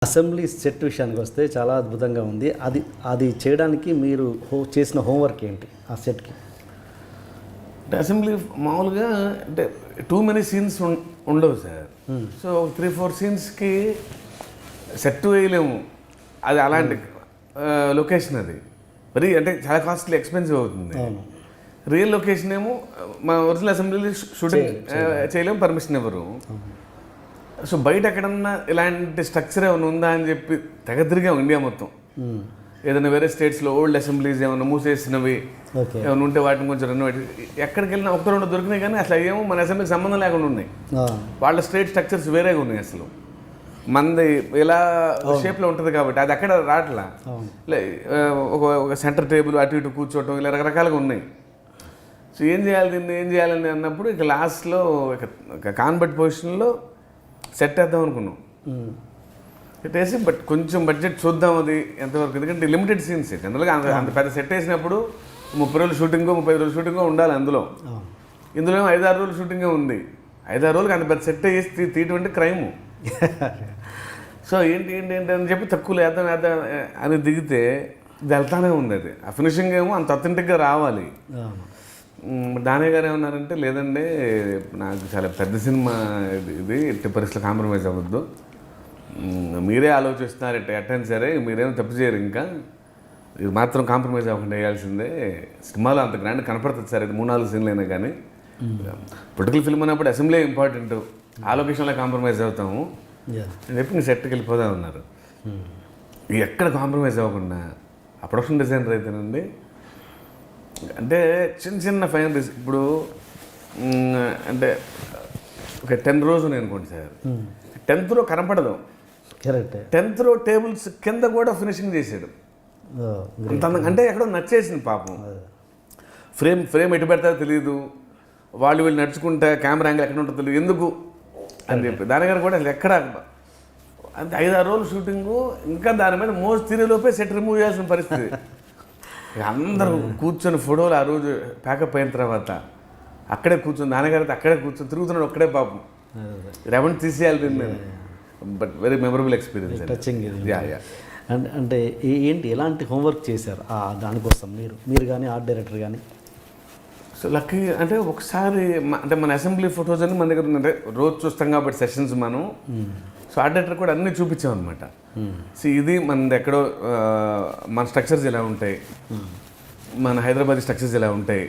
Assembly set విషయానికి వస్తే చాలా అద్భుతంగా ఉంది. అది చేయడానికి మీరు చేసిన హోంవర్క్ ఏంటి ఆ సెట్‌కి? అంటే అసెంబ్లీ మామూలుగా అంటే టూ మెనీ సీన్స్ ఉండవు సార్. సో 3-4 సీన్స్కి సెట్ వేయలేము. అది అలాంటి లొకేషన్ అది మరి అంటే చాలా కాస్ట్లీ ఎక్స్పెన్సివ్ అవుతుంది. రియల్ లొకేషన్ ఏమో మా ఒరిజినల్ అసెంబ్లీలో షూటింగ్ చేయలేము, పర్మిషన్ ఇవ్వరు. సో బయట ఎక్కడన్నా ఇలాంటి స్ట్రక్చర్ ఏమైనా ఉందా అని చెప్పి తెగ తిరిగాం ఇండియా మొత్తం. ఏదైనా వేరే స్టేట్స్లో ఓల్డ్ అసెంబ్లీస్ ఏమైనా మూసేసినవి ఏమైనా ఉంటే వాటిని కొంచెం రెనోవేట్, ఎక్కడికి వెళ్ళినా ఒకటి రెండు దొరికినాయి. కానీ అసలు ఏమో మన అసెంబ్లీకి సంబంధం లేకుండా ఉన్నాయి. వాళ్ళ స్టేట్ స్ట్రక్చర్స్ వేరేగా ఉన్నాయి. అసలు మనది ఇలా షేప్లో ఉంటుంది కాబట్టి అది అక్కడ రావట్లా. ఒక సెంటర్ టేబుల్ అటు ఇటు కూర్చోవటం ఇలా రకరకాలుగా ఉన్నాయి. సో ఏం చేయాలి దీన్ని, ఏం చేయాలని అన్నప్పుడు ఇక లాస్ట్లో ఇక కాన్బట్ పొజిషన్లో సెట్ వేద్దాం అనుకున్నాం. సెట్ వేసి బట్ కొంచెం బడ్జెట్ చూద్దాం అది ఎంతవరకు, ఎందుకంటే లిమిటెడ్ సీన్స్ జనరల్గా అంత పెద్ద సెట్ వేసినప్పుడు 30 రోజులు షూటింగో 35 రోజులు షూటింగో ఉండాలి. ఇందులో 5-6 రోజులు షూటింగే ఉంది. 5-6 రోజులకి అంత పెద్ద సెట్ వేసి తీయటువంటి క్రైము. సో ఏంటి అని చెప్పి తక్కువ వేద్దాం అని దిగితే ఇది వెళ్తానే ఉంది. అది ఆ ఫినిషింగ్ ఏమో అంత అథెంటిక్గా రావాలి. దానయ్య గారు ఏమన్నారంటే, లేదండి నాకు చాలా పెద్ద సినిమా ఇది ఎట్టి పరిస్థితులు కాంప్రమైజ్ అవ్వద్దు, మీరే ఆలోచిస్తున్నారు ఎట్టని సరే, మీరేమో తప్పు చేయరు, ఇంకా ఇది మాత్రం కాంప్రమైజ్ అవ్వకుండా వేయాల్సిందే, సినిమాలో అంత గ్రాండ్ కనపడుతుంది సార్, ఇది 3-4 సీన్లు అయినా కానీ పొలిటికల్ ఫిల్మ్ అన్నప్పుడు అసెంబ్లీ ఇంపార్టెంట్, ఆ లొకేషన్లో కాంప్రమైజ్ అవుతాము అని చెప్పి నేను సెట్కి వెళ్ళిపోదాం అన్నారు. ఎక్కడ కాంప్రమైజ్ అవ్వకుండా ఆ ప్రొడక్షన్ డిజైనర్ అయితేనండి, అంటే చిన్న ఫైన్ ఇప్పుడు అంటే ఒక 10 రోజులు అనుకోండి సార్, 10th రో కనపడదు, కరెక్ట్ 10th రో టేబుల్స్ కింద కూడా ఫినిషింగ్ చేశాడు. అంత అంటే ఎక్కడో నచ్చేసింది పాపం. ఫ్రేమ్ ఎటు పెడతారో తెలియదు, వాళ్ళు వీళ్ళు నడుచుకుంటే కెమెరా యాంగిల్ ఎక్కడ ఉంటుందో తెలియదు ఎందుకు అని చెప్పి దానిగారు కూడా అసలు ఎక్కడ అంటే 5-6 రోజులు షూటింగు, ఇంకా దాని మీద మోజు తీరేలోపే సెట్ రిమూవ్ చేయాల్సిన పరిస్థితి. అందరూ కూర్చొని ఫోటోలు ఆ రోజు ప్యాకప్ అయిన తర్వాత అక్కడే కూర్చొని నాన్నగారితో అక్కడే కూర్చొని తిరుగుతున్నాడు ఒక్కడే పాపం. రెవెంట్ తీసేయాలి దీన్ని. But very memorable experience. Touching. అంటే ఏంటి, ఎలాంటి హోంవర్క్ చేశారు దానికోసం మీరు కానీ ఆర్ట్ డైరెక్టర్ కానీ? సో లక్కీ అంటే ఒకసారి అంటే మన అసెంబ్లీ ఫొటోస్ అన్ని మన దగ్గర అంటే రోజు చూస్తాం కాబట్టి సెషన్స్ మనం, సో ఆర్ట్ డైరెక్టర్ కూడా అన్నీ చూపించాం అనమాట. సో ఇది మనది ఎక్కడో మన స్ట్రక్చర్స్ ఎలా ఉంటాయి, మన హైదరాబాద్ స్ట్రక్చర్స్ ఎలా ఉంటాయి,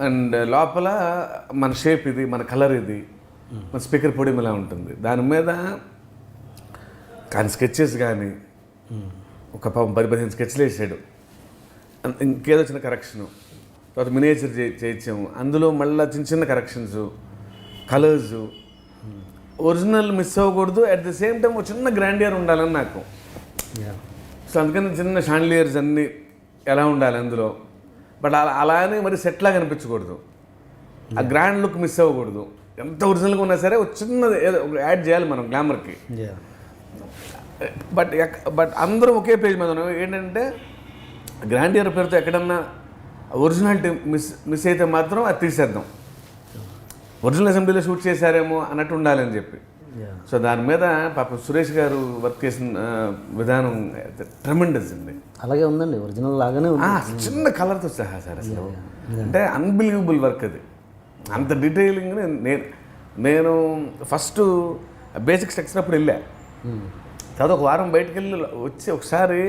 అండ్ లోపల మన షేప్ ఇది, మన కలర్ ఇది, మన స్పీకర్ పొడియం ఎలా ఉంటుంది, దాని మీద కానీ స్కెచెస్ కానీ ఒక 10-15 స్కెచ్లు వేసాడు. ఇంకేదో చిన్న కరెక్షను, తర్వాత మినియేచర్ చేయించాము, అందులో మళ్ళీ చిన్న కరెక్షన్స్, కలర్స్, ఒరిజినల్ మిస్ అవ్వకూడదు, అట్ ది సేమ్ టైం ఒక చిన్న గ్రాండియర్ ఉండాలని నాకు. సో అందుకని చిన్న షాండ్లియర్స్ అన్నీ ఎలా ఉండాలి అందులో, బట్ అలానే మరి సెట్లా కనిపించకూడదు, ఆ గ్రాండ్ లుక్ మిస్ అవ్వకూడదు. ఎంత ఒరిజినల్గా ఉన్నా సరే ఒక చిన్నది ఏదో యాడ్ చేయాలి మనం గ్లామర్కి. బట్ అందరూ ఒకే పేజ్ మీద ఉన్నాం. ఏంటంటే గ్రాండియర్ పేరుతో ఎక్కడన్నా ఒరిజినాలిటీ మిస్ అయితే మాత్రం అది తీసేద్దాం, ఒరిజినల్ అసెంబ్లీలో షూట్ చేశారేమో అన్నట్టు ఉండాలని చెప్పి. సో దాని మీద పాప సురేష్ గారు వర్క్ చేసిన విధానం ట్రెమెండస్ అండి. అలాగే ఉందండి, ఒరిజినల్ లాగానే ఉంది, చిన్న కలర్తో సహా సార్. అసలు అంటే అన్బిలీవబుల్ వర్క్ అది, అంత డీటెయిలింగ్. నేను ఫస్ట్ బేసిక్ స్ట్రక్చర్ అప్పుడు వెళ్ళా, తర్వాత ఒక వారం బయటకు వెళ్ళి వచ్చి ఒకసారి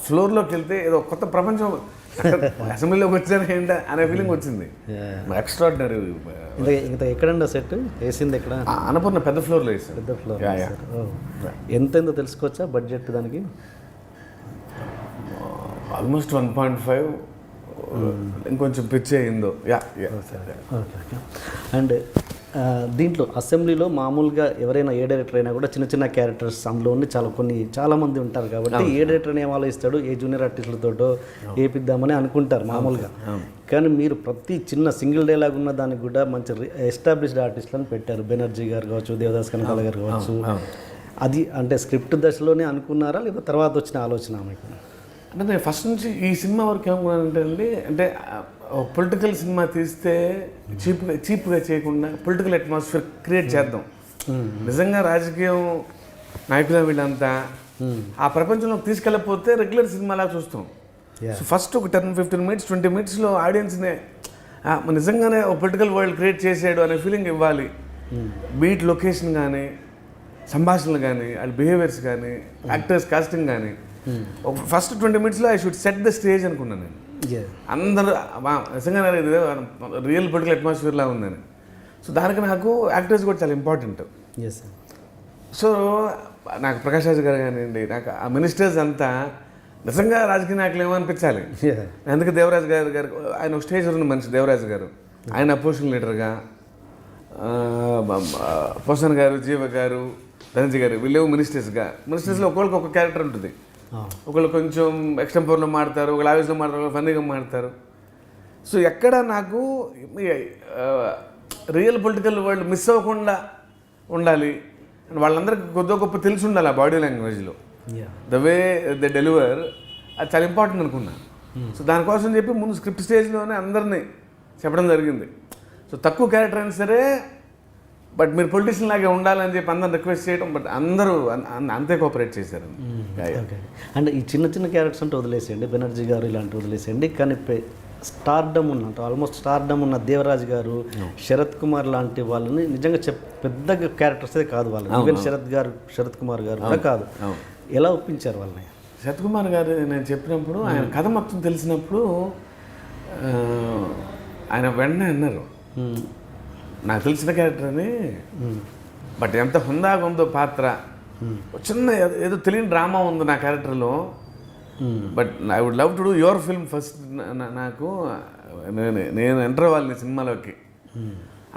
ఫ్లోర్లోకి వెళ్తే ఏదో కొత్త ప్రపంచం అసెంబ్లీలోకి వచ్చాను ఏంటి అనే ఫీలింగ్ వచ్చింది. ఎక్స్ట్రాడినరీ. ఇంకా ఎక్కడండి సెట్ వేసింది? ఎక్కడ? అన్నపూర్ణ పెద్ద ఫ్లోర్లో వేసాను. పెద్ద ఫ్లోర్. ఎంతో తెలుసుకోవచ్చా బడ్జెట్ దానికి? ఆల్మోస్ట్ 1.5, ఇంకొంచెం పిచ్ అయిందో. అండ్ దీంట్లో అసెంబ్లీలో మామూలుగా ఎవరైనా ఏ డైరెక్టర్ అయినా కూడా చిన్న క్యారెక్టర్స్ అందులో ఉండి చాలా మంది ఉంటారు కాబట్టి ఏ డైరెక్టర్ ఏం ఆలోచిస్తాడు, ఏ జూనియర్ ఆర్టిస్టులతోటో వేపిద్దామని అనుకుంటారు మామూలుగా. కానీ మీరు ప్రతి చిన్న సింగిల్ డైలాగ్ ఉన్న దానికి కూడా మంచి ఎస్టాబ్లిష్డ్ ఆర్టిస్టులను పెట్టారు. బెనర్జీ గారు కావచ్చు, దేవదాస్ కనకాల గారు కావచ్చు. అది అంటే స్క్రిప్ట్ దశలోనే అనుకున్నారా లేదా తర్వాత వచ్చిన ఆలోచన మీకు? అంటే నేను ఫస్ట్ నుంచి ఈ సినిమా వరకు ఏమనుకున్నానంటే అండి, అంటే పొలిటికల్ సినిమా తీస్తే చీప్గా చేయకుండా పొలిటికల్ అట్మాస్ఫియర్ క్రియేట్ చేద్దాం. నిజంగా రాజకీయం నాయకులు వీళ్ళంతా ఆ ప్రపంచంలోకి తీసుకెళ్ళకపోతే రెగ్యులర్ సినిమాలా చూస్తాం. సో ఫస్ట్ ఒక 10-15 మినిట్స్ 20 మినిట్స్లో ఆడియన్స్నే నిజంగానే ఒక పొలిటికల్ వరల్డ్ క్రియేట్ చేసాడు అనే ఫీలింగ్ ఇవ్వాలి. బీట్ లొకేషన్ కానీ, సంభాషణలు కానీ, వాళ్ళ బిహేవియర్స్ కానీ, యాక్టర్స్ కాస్టింగ్ కానీ, ఫస్ట్ 20 మినిట్స్లో I should set the stage అనుకున్నాను నేను. అందరూ నిజంగా రియల్ పొలిటికల్ అట్మాస్ఫియర్లా ఉందని. సో దానికి నాకు యాక్టర్స్ కూడా చాలా ఇంపార్టెంట్. సో నాకు ప్రకాష్ రాజ్ గారు కానివ్వండి, నాకు ఆ మినిస్టర్స్ అంతా నిజంగా రాజకీయ నాయకులు ఏమనిపించాలి. అందుకే దేవరాజ్ గారు ఆయన ఒక స్టేజ్ ఉన్న మనిషి. దేవరాజ్ గారు ఆయన అపోజిషన్ లీడర్గా, పోసన్ గారు, జీవ గారు, ధనంజయ్ గారు వీళ్ళేమో మినిస్టర్స్లో ఒక్కొక్కరికి ఒక క్యారెక్టర్ ఉంటుంది. ఒకళ్ళు కొంచెం ఎక్స్టెంపోర్లో మాడతారు, ఒకళ్ళు ఆవేశంలో మాడతారు, ఒకళ్ళు ఫన్నీగా మాడతారు. సో ఎక్కడ నాకు రియల్ పొలిటికల్ వరల్డ్ మిస్ అవ్వకుండా ఉండాలి. వాళ్ళందరికీ కొద్దిగా గొప్ప తెలిసి ఉండాలి ఆ బాడీ లాంగ్వేజ్లో, ద వే ద డెలివర్, అది చాలా ఇంపార్టెంట్ అనుకున్నా. సో దానికోసం చెప్పి ముందు స్క్రిప్ట్ స్టేజ్లోనే అందరినీ చెప్పడం జరిగింది. సో తక్కువ క్యారెక్టర్ అయినా సరే బట్ మీరు పొలిటీషియన్ లాగే ఉండాలని చెప్పి అందరూ రిక్వెస్ట్ చేయడం, బట్ అందరూ అంతే కోఆపరేట్ చేశారు. అంటే ఈ చిన్న చిన్న క్యారెక్టర్స్ అంటే వదిలేసేయండి, బెనర్జీ గారు ఇలాంటివి వదిలేసేయండి, కానీ స్టార్డమ్ ఉన్న ఆల్మోస్ట్ స్టార్డమ్ ఉన్న దేవరాజ్ గారు, శరత్ కుమార్ లాంటి వాళ్ళని నిజంగా పెద్ద క్యారెక్టర్సే కాదు వాళ్ళు. ఈవెన్ శరత్ కుమార్ గారు కూడా కాదు. ఎలా ఒప్పించారు వాళ్ళని? శరత్ కుమార్ గారు నేను చెప్పినప్పుడు, ఆయన కథ మొత్తం తెలిసినప్పుడు ఆయన వెంటనే అన్నారు, నాకు తెలిసిన క్యారెక్టర్ అని, బట్ ఎంత హుందాగా ఉందో పాత్ర, చిన్న ఏదో తెలియని డ్రామా ఉంది నా క్యారెక్టర్లో, but I would love to do your film first. నాకు నేను ఎంటర్ అవ్వాలి సినిమాలోకి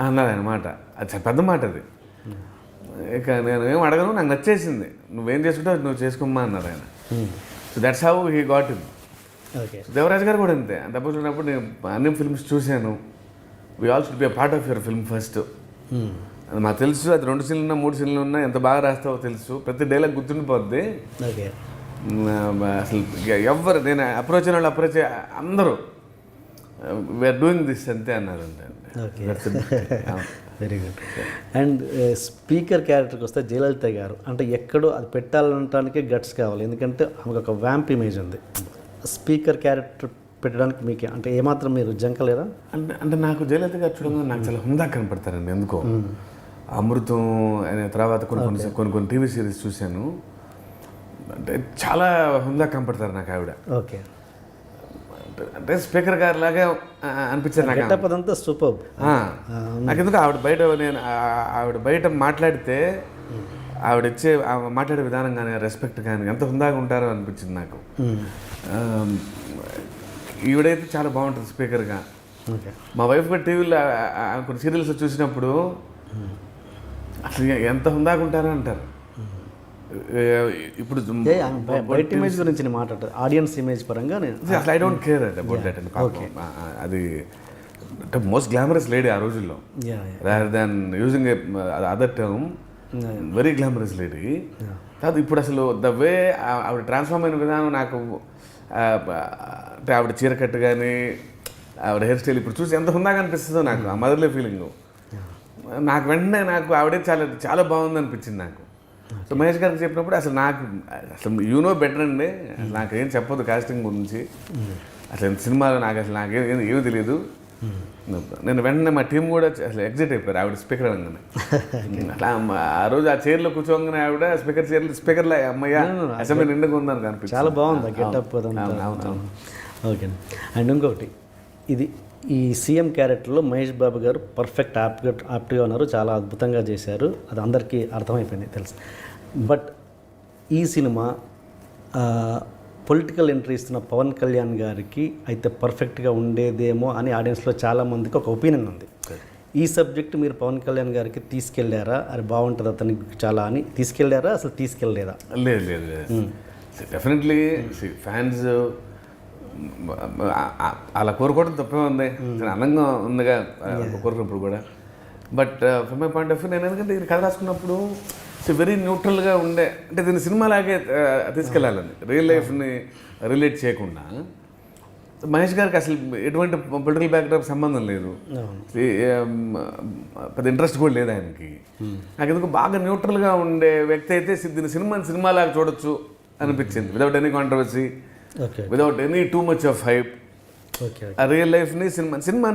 అన్నది అనమాట. అది చాలా పెద్ద మాట అది. ఇక నేను ఏం అడగను, నాకు నచ్చేసింది, నువ్వేం చేసుకుంటావు నువ్వు చేసుకోమ్మా అన్నారు ఆయన. So that's how he got in. Devaraj garu కూడా అంతే. అంత ఉన్నప్పుడు నేను అన్ని ఫిల్మ్స్ చూశాను. We all should be a part of your film first. అది మాకు తెలుసు, అది 2 సీన్లు ఉన్నా 3 సీన్లు ఉన్నా ఎంత బాగా రాస్తావో తెలుసు, ప్రతి డైలాగ్ గుర్తుండిపోద్ది. అసలు ఎవరు నేను అప్రోచ్ అయిన వాళ్ళు అప్రోచ్ అందరూ వీఆర్ డూయింగ్ దిస్ అంతే అన్నారు. Very good. అండ్ స్పీకర్ క్యారెక్టర్కి వస్తే జయలలిత గారు అంటే ఎక్కడో అది పెట్టాలనటానికే గట్స్ కావాలి, ఎందుకంటే ఆమెకు ఒక వ్యాంప్ ఇమేజ్ ఉంది. స్పీకర్ క్యారెక్టర్ పెట్టడానికి మీకు అంటే ఏమాత్రం మీరు జంకలేరా? అంటే నాకు జయలలిత గారు చూడగా నాకు చాలా హుందా కనపడతారండి ఎందుకో. అమృతం అనే తర్వాత కొన్ని టీవీ సిరీస్ చూశాను, అంటే చాలా హుందా కనపడతారు నాకు ఆవిడ. ఓకే. అంటే స్పీకర్ గారు లాగా అనిపించారు నాకు. అదంతా సూపర్. నాకు ఎందుకు ఆవిడ బయట మాట్లాడితే మాట్లాడే విధానం కానీ రెస్పెక్ట్ కానీ ఎంత హుందాగా ఉంటారో అనిపించింది నాకు. ఈవిడైతే చాలా బాగుంటుంది స్పీకర్గా. మా వైఫ్ కూడా టీవీలో కొన్ని సీరియల్స్ చూసినప్పుడు అసలు ఎంత హుందాగా ఉంటారో అంటారు. ఇప్పుడు బయట ఇమేజ్ గురించి మాట్లాడతారు, ఆడియన్స్ ఇమేజ్ పరంగా అసలు I don't care about that అండి. అది అంటే మోస్ట్ గ్లామరస్ లేడీ ఆ రోజుల్లో, rather than using other term, very glamorous lady. కాదు ఇప్పుడు అసలు ద వే ఆవిడ ట్రాన్స్ఫార్మ్ అయిన విధానం నాకు, అంటే ఆవిడ చీరకట్టు కానీ ఆవిడ హెయిర్ స్టైల్ ఇప్పుడు చూసి ఎంత హుందాగా అనిపిస్తుందో నాకు, ఆ మదర్లీ ఫీలింగ్ నాకు వెంటనే నాకు ఆవిడే చాలా చాలా బాగుంది అనిపించింది నాకు. సో మహేష్ గారికి చెప్పినప్పుడు అసలు యూనో బెటర్ అండి, అసలు నాకేం చెప్పదు కాస్టింగ్ గురించి, అసలు సినిమాలో నాకేం ఏమీ తెలియదు. నేను వెంటనే మా టీం కూడా అసలు ఎగ్జిట్ అయిపోయారు ఆవిడ స్పీకర్ అనగానే. అట్లా ఆ రోజు ఆ చైర్లో కూర్చోగానే ఆవిడ స్పీకర్లో అమ్మయ్య అసెంబ్లీ నిండుగా ఉందని అనిపించింది. చాలా బాగుంది గెటప్. ఓకే. అండ్ ఇంకొకటి, ఈ సీఎం క్యారెక్టర్లో మహేష్ బాబు గారు పర్ఫెక్ట్ యాప్ట్గా ఉన్నారు, చాలా అద్భుతంగా చేశారు, అది అందరికీ అర్థమైపోయింది తెలుసు. బట్ ఈ సినిమా పొలిటికల్ ఎంట్రీ ఇస్తున్న పవన్ కళ్యాణ్ గారికి అయితే పర్ఫెక్ట్గా ఉండేదేమో అని ఆడియన్స్లో చాలామందికి ఒక ఒపీనియన్ ఉంది. ఈ సబ్జెక్ట్ మీరు పవన్ కళ్యాణ్ గారికి తీసుకెళ్ళారా, అది బాగుంటుంది అతనికి చాలా అని తీసుకెళ్ళారా, అసలు తీసుకెళ్ళలేదా? లేదు డెఫినెట్లీ ఫ్యాన్స్ అలా కోరుకోవడం తప్పే ఉంది, అందంగా ఉందిగా కోరుకున్నప్పుడు కూడా. But from my point of view నేను ఎందుకంటే ఇది కథ రాసుకున్నప్పుడు వెరీ న్యూట్రల్గా ఉండే, అంటే దీన్ని సినిమాలాగే తీసుకెళ్ళాలని, రియల్ లైఫ్ని రిలేట్ చేయకుండా మహేష్ గారికి అసలు ఎటువంటి పొలిటికల్ బ్యాక్డ్రాప్ సంబంధం లేదు, అవును. పెద్ద ఇంట్రెస్ట్ కూడా లేదు ఆయనకి. నాకు ఎందుకు బాగా న్యూట్రల్గా ఉండే వ్యక్తి అయితే దీని సినిమాలాగా చూడొచ్చు అనిపించింది, without any controversy, okay without any too much of hype. Okay ఆ రియల్ లైఫ్ని సినిమా